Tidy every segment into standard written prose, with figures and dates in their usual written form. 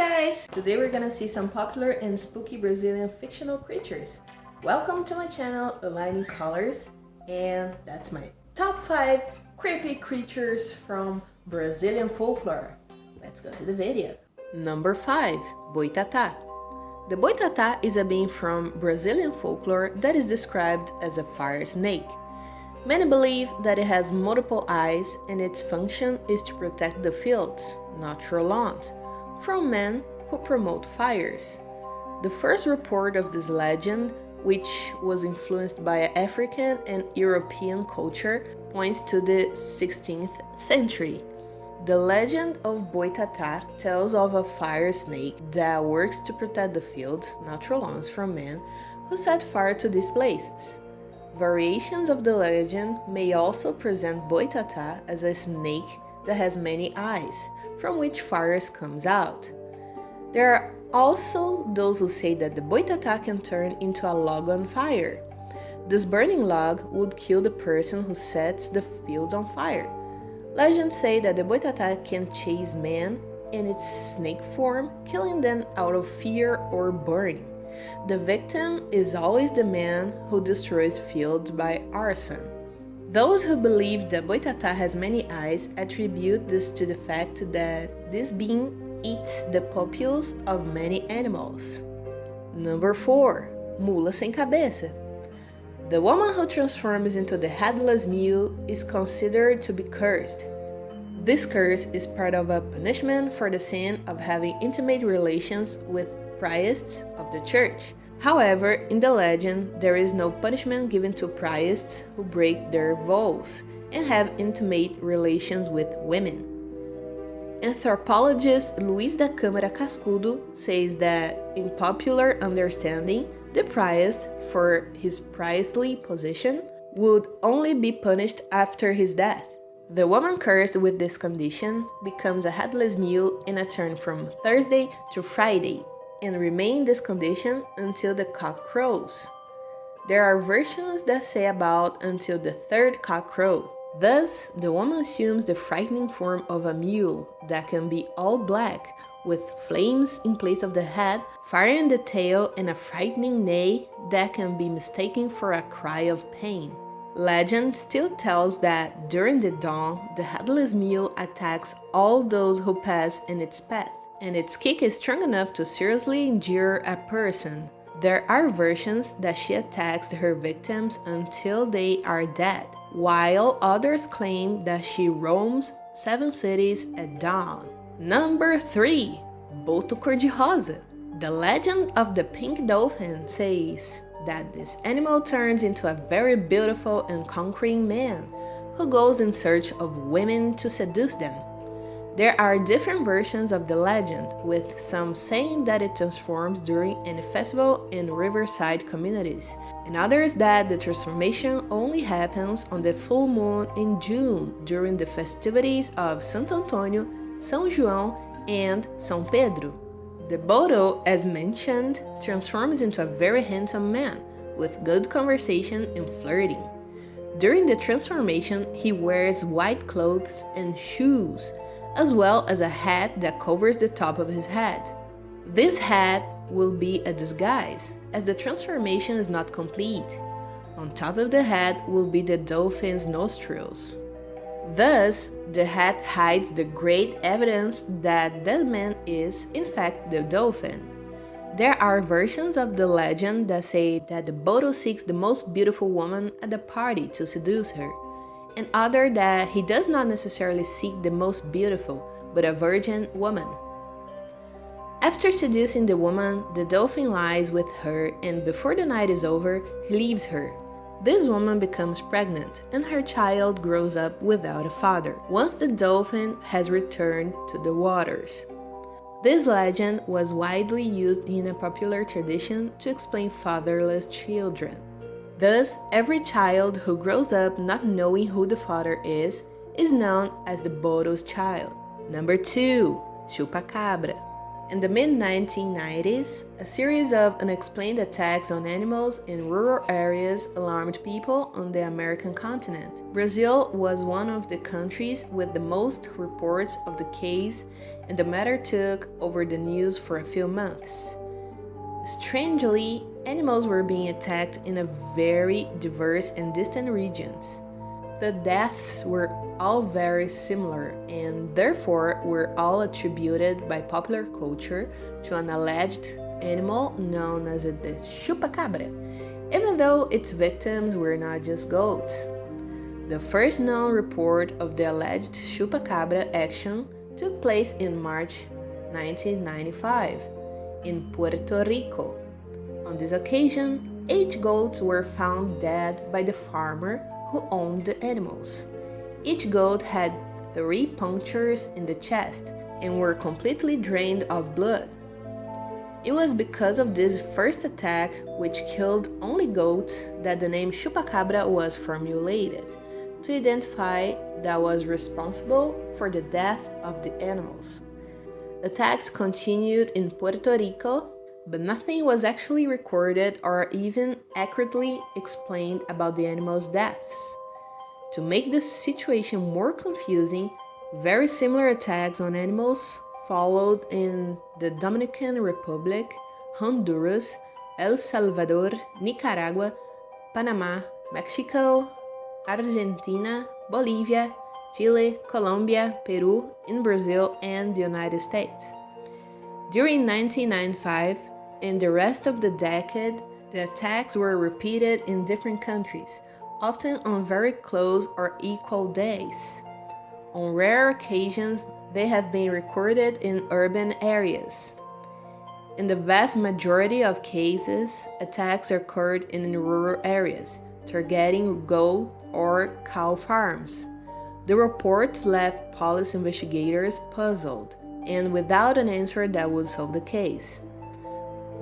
guys! Today we're gonna see some popular and spooky Brazilian fictional creatures. Welcome to my channel, Aligning Colors, and that's my top 5 creepy creatures from Brazilian folklore. Let's go to the video. Number 5. Boitatá. The boitatá is a being from Brazilian folklore that is described as a fire snake. Many believe that it has multiple eyes and its function is to protect the fields, natural lawns, from men who promote fires. The first report of this legend, which was influenced by African and European culture, points to the 16th century. The legend of Boitatá tells of a fire snake that works to protect the fields, natural lawns, from men who set fire to these places. Variations of the legend may also present Boitatá as a snake that has many eyes, from which fires comes out. There are also those who say that the boitatá can turn into a log on fire. This burning log would kill the person who sets the fields on fire. Legends say that the boitatá can chase men in its snake form, killing them out of fear or burning. The victim is always the man who destroys fields by arson. Those who believe that Boitatá has many eyes attribute this to the fact that this being eats the pupules of many animals. Number 4. Mula sem cabeça. The woman who transforms into the headless mule is considered to be cursed. This curse is part of a punishment for the sin of having intimate relations with priests of the church. However, in the legend, there is no punishment given to priests who break their vows and have intimate relations with women. Anthropologist Luiz da Câmara Cascudo says that, in popular understanding, the priest, for his priestly position, would only be punished after his death. The woman cursed with this condition becomes a headless mule in a turn from Thursday to Friday, and remain in this condition until the cock crows. There are versions that say about until the third cock crow. Thus, the woman assumes the frightening form of a mule that can be all black, with flames in place of the head, fire in the tail, and a frightening neigh that can be mistaken for a cry of pain. Legend still tells that during the dawn, the headless mule attacks all those who pass in its path, and its kick is strong enough to seriously injure a person. There are versions that she attacks her victims until they are dead, while others claim that she roams 7 cities at dawn. Number 3. Boto cor-de-rosa. The legend of the pink dolphin says that this animal turns into a very beautiful and conquering man who goes in search of women to seduce them. There are different versions of the legend, with some saying that it transforms during any festival in riverside communities, and others that the transformation only happens on the full moon in June during the festivities of Santo Antônio, São João, and São Pedro. The Boto, as mentioned, transforms into a very handsome man, with good conversation and flirting. During the transformation, he wears white clothes and shoes, as well as a hat that covers the top of his head. This hat will be a disguise, as the transformation is not complete. On top of the hat will be the dolphin's nostrils. Thus, the hat hides the great evidence that that man is, in fact, the dolphin. There are versions of the legend that say that the Boto seeks the most beautiful woman at the party to seduce her, and other that he does not necessarily seek the most beautiful, but a virgin woman. After seducing the woman, the dolphin lies with her, and before the night is over, he leaves her. This woman becomes pregnant, and her child grows up without a father, once the dolphin has returned to the waters. This legend was widely used in a popular tradition to explain fatherless children. Thus, every child who grows up not knowing who the father is known as the Boto's child. Number 2. Chupacabra. In the mid-1990s, a series of unexplained attacks on animals in rural areas alarmed people on the American continent. Brazil was one of the countries with the most reports of the case, and the matter took over the news for a few months. Strangely, animals were being attacked in a very diverse and distant regions. The deaths were all very similar and therefore were all attributed by popular culture to an alleged animal known as the chupacabra, even though its victims were not just goats. The first known report of the alleged chupacabra action took place in March 1995 in Puerto Rico. On this occasion, 8 goats were found dead by the farmer who owned the animals. Each goat had 3 punctures in the chest and were completely drained of blood. It was because of this first attack, which killed only goats, that the name chupacabra was formulated to identify that was responsible for the death of the animals. Attacks continued in Puerto Rico, but nothing was actually recorded or even accurately explained about the animals' deaths. To make the situation more confusing, very similar attacks on animals followed in the Dominican Republic, Honduras, El Salvador, Nicaragua, Panama, Mexico, Argentina, Bolivia, Chile, Colombia, Peru, in Brazil, and the United States. During 1995 and the rest of the decade, the attacks were repeated in different countries, often on very close or equal days. On rare occasions, they have been recorded in urban areas. In the vast majority of cases, attacks occurred in rural areas, targeting goat or cow farms. The reports left police investigators puzzled and without an answer that would solve the case.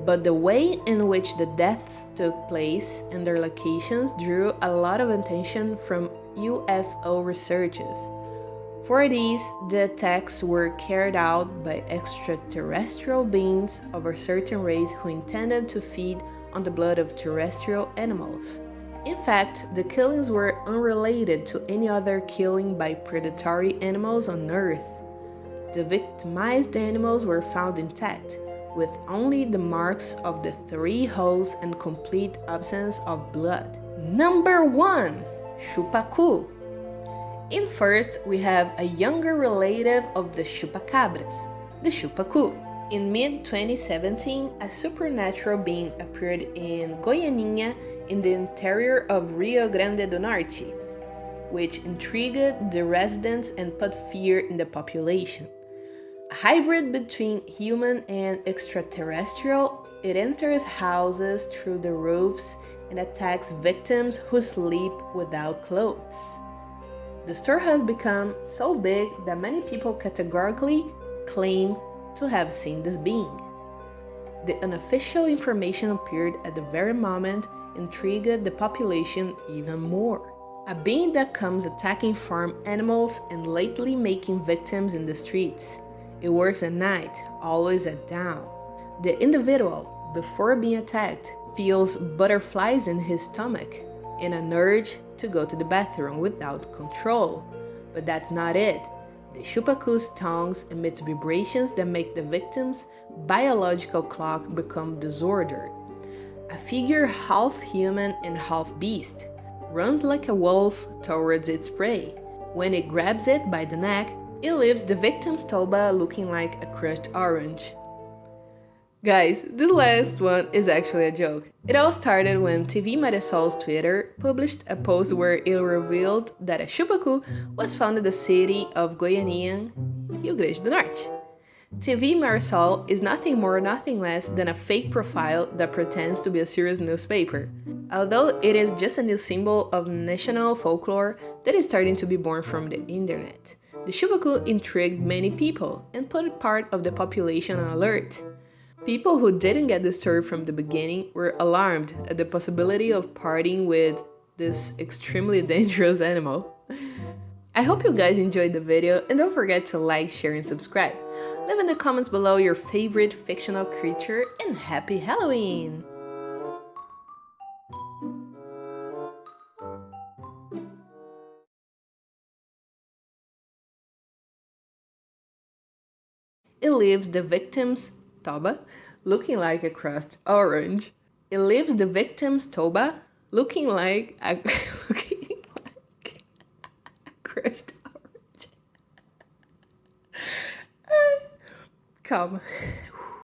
But the way in which the deaths took place and their locations drew a lot of attention from UFO researchers. For these, the attacks were carried out by extraterrestrial beings of a certain race who intended to feed on the blood of terrestrial animals. In fact, the killings were unrelated to any other killing by predatory animals on Earth. The victimized animals were found intact, with only the marks of the 3 holes and complete absence of blood. Number 1. Chupacu. In first, we have a younger relative of the chupacabras, the chupacu. In mid-2017, a supernatural being appeared in Goianinha in the interior of Rio Grande do Norte, which intrigued the residents and put fear in the population. A hybrid between human and extraterrestrial, it enters houses through the roofs and attacks victims who sleep without clothes. The story has become so big that many people categorically claim to have seen this being. The unofficial information appeared at the very moment intrigued the population even more. A being that comes attacking farm animals and lately making victims in the streets. It works at night, always at dawn. The individual, before being attacked, feels butterflies in his stomach and an urge to go to the bathroom without control. But that's not it. The chupacu's tongues emit vibrations that make the victim's biological clock become disordered. A figure half human and half beast runs like a wolf towards its prey. When it grabs it by the neck, it leaves the victim's toba looking like a crushed orange. Guys, this last one is actually a joke. It all started when TV Marisol's Twitter published a post where it revealed that a chupacu was found in the city of Goianinha, Rio Grande do Norte. TV Marisol is nothing more, nothing less than a fake profile that pretends to be a serious newspaper. Although it is just a new symbol of national folklore that is starting to be born from the internet. The chupacu intrigued many people and put part of the population on alert. People who didn't get the story from the beginning were alarmed at the possibility of partying with this extremely dangerous animal. I hope you guys enjoyed the video and don't forget to like, share, and subscribe. Leave in the comments below your favorite fictional creature and happy Halloween! It leaves the victim's toba looking like a crushed orange. It leaves the victim's toba looking like a crushed orange. Calma.